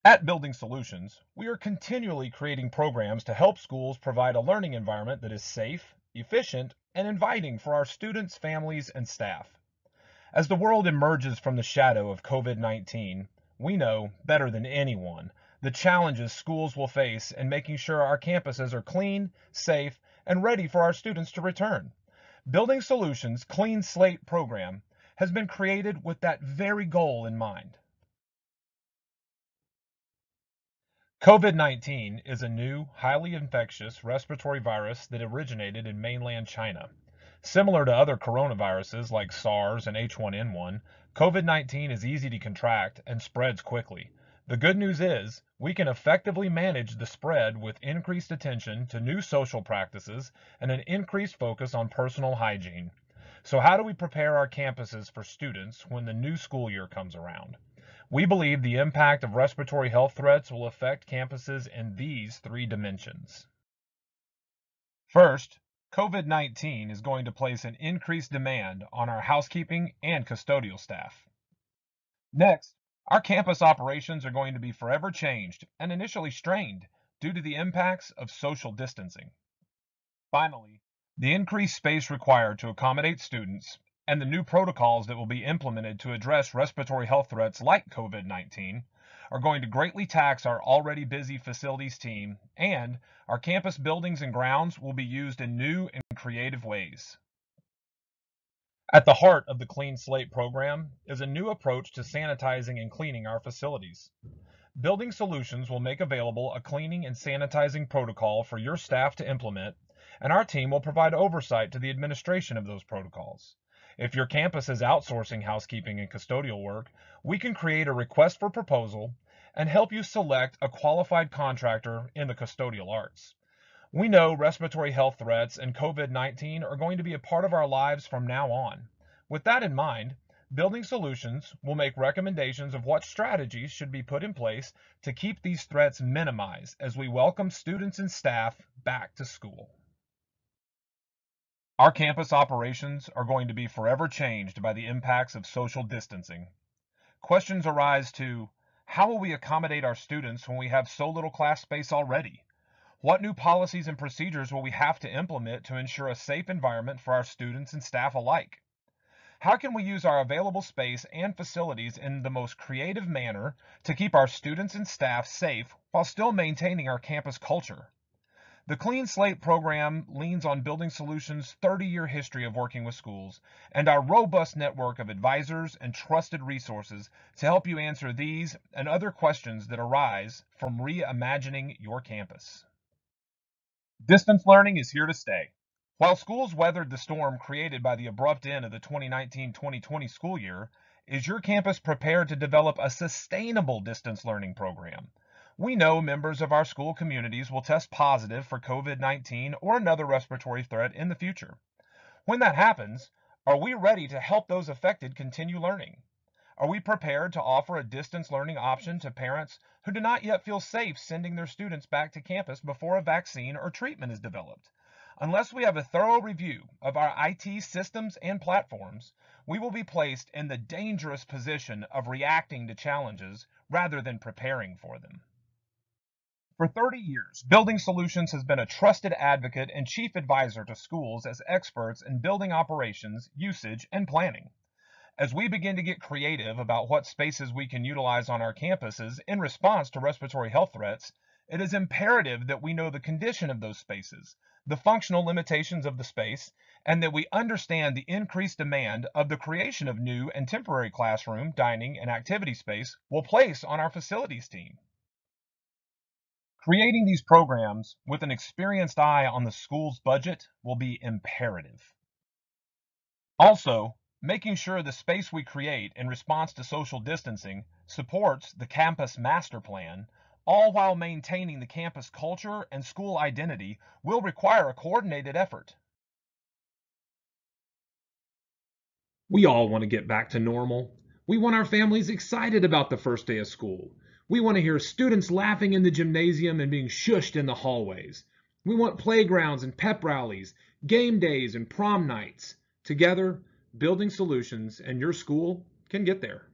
At Building Solutions, we are continually creating programs to help schools provide a learning environment that is safe, efficient, and inviting for our students, families, and staff. As the world emerges from the shadow of COVID-19, we know, better than anyone, the challenges schools will face in making sure our campuses are clean, safe, and ready for our students to return. Building Solutions' Clean Slate program has been created with that very goal in mind. COVID-19 is a new, highly infectious respiratory virus that originated in mainland China. Similar to other coronaviruses like SARS and H1N1, COVID-19 is easy to contract and spreads quickly. The good news is, we can effectively manage the spread with increased attention to new social practices and an increased focus on personal hygiene. So how do we prepare our campuses for students when the new school year comes around? We believe the impact of respiratory health threats will affect campuses in these three dimensions. First, COVID-19 is going to place an increased demand on our housekeeping and custodial staff. Next, our campus operations are going to be forever changed and initially strained due to the impacts of social distancing. Finally, the increased space required to accommodate students and the new protocols that will be implemented to address respiratory health threats like COVID-19 are going to greatly tax our already busy facilities team, and our campus buildings and grounds will be used in new and creative ways. At the heart of the Clean Slate program is a new approach to sanitizing and cleaning our facilities. Building Solutions will make available a cleaning and sanitizing protocol for your staff to implement, and our team will provide oversight to the administration of those protocols. If your campus is outsourcing housekeeping and custodial work, we can create a request for proposal and help you select a qualified contractor in the custodial arts. We know respiratory health threats and COVID-19 are going to be a part of our lives from now on. With that in mind, Building Solutions will make recommendations of what strategies should be put in place to keep these threats minimized as we welcome students and staff back to school. Our campus operations are going to be forever changed by the impacts of social distancing. Questions arise to, how will we accommodate our students when we have so little class space already? What new policies and procedures will we have to implement to ensure a safe environment for our students and staff alike? How can we use our available space and facilities in the most creative manner to keep our students and staff safe while still maintaining our campus culture? The Clean Slate program leans on Building Solutions' 30-year history of working with schools and our robust network of advisors and trusted resources to help you answer these and other questions that arise from reimagining your campus. Distance learning is here to stay. While schools weathered the storm created by the abrupt end of the 2019-2020 school year, is your campus prepared to develop a sustainable distance learning program? We know members of our school communities will test positive for COVID-19 or another respiratory threat in the future. When that happens, are we ready to help those affected continue learning? Are we prepared to offer a distance learning option to parents who do not yet feel safe sending their students back to campus before a vaccine or treatment is developed? Unless we have a thorough review of our IT systems and platforms, we will be placed in the dangerous position of reacting to challenges rather than preparing for them. For 30 years, Building Solutions has been a trusted advocate and chief advisor to schools as experts in building operations, usage, and planning. As we begin to get creative about what spaces we can utilize on our campuses in response to respiratory health threats, it is imperative that we know the condition of those spaces, the functional limitations of the space, and that we understand the increased demand of the creation of new and temporary classroom, dining, and activity space will place on our facilities team. Creating these programs with an experienced eye on the school's budget will be imperative. Also, making sure the space we create in response to social distancing supports the campus master plan, all while maintaining the campus culture and school identity, will require a coordinated effort. We all want to get back to normal. We want our families excited about the first day of school. We want to hear students laughing in the gymnasium and being shushed in the hallways. We want playgrounds and pep rallies, game days and prom nights. Together, Building Solutions and your school can get there.